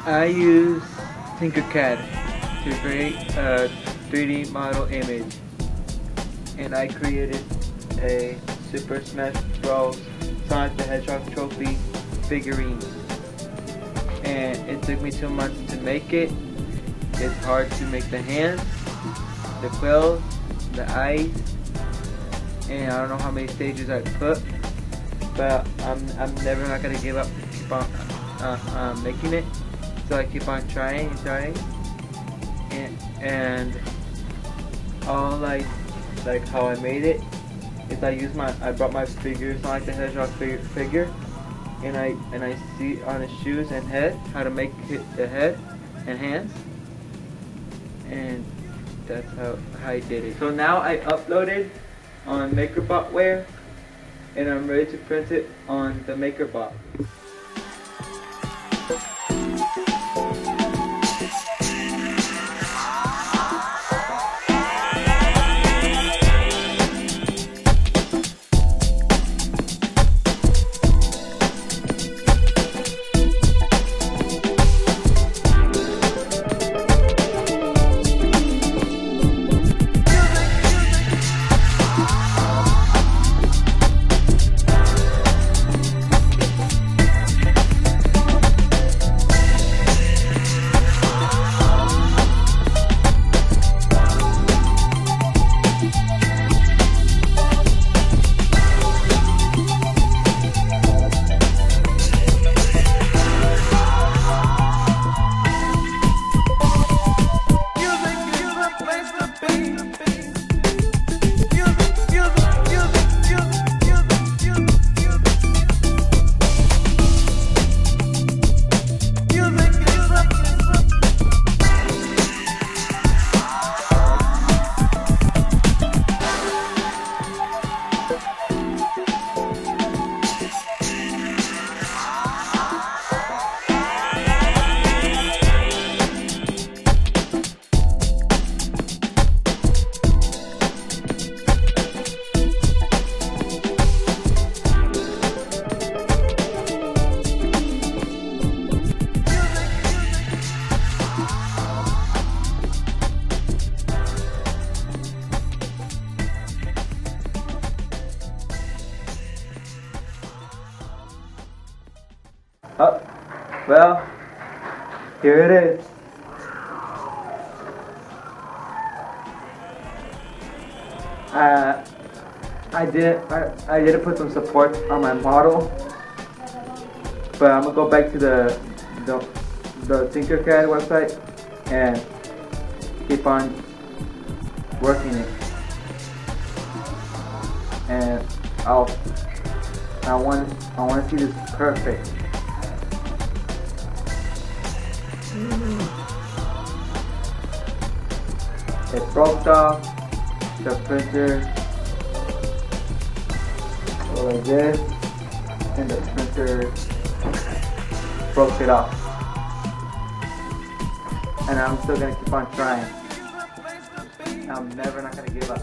I use Tinkercad to create a 3D model image, and I created a Super Smash Bros. Sonic the Hedgehog trophy figurine. And it took me 2 months to make it. It's hard to make the hands, the quills, the eyes, and I don't know how many stages I put, but I'm never not gonna give up. Keep on making it. So I keep on trying and trying, and all like how I made it is I brought my figure, Sonic the Hedgehog figure, and I see on his shoes and head how to make the head and hands, and that's how I did it. So now I uploaded on MakerBotware, and I'm ready to print it on the MakerBot. Oh, well, here it is. I did put some support on my model, but I'm gonna go back to the Tinkercad website and keep on working it. And I want to see this perfect. It broke off the printer like this, and the printer broke it off. And I'm still gonna keep on trying. I'm never not gonna give up.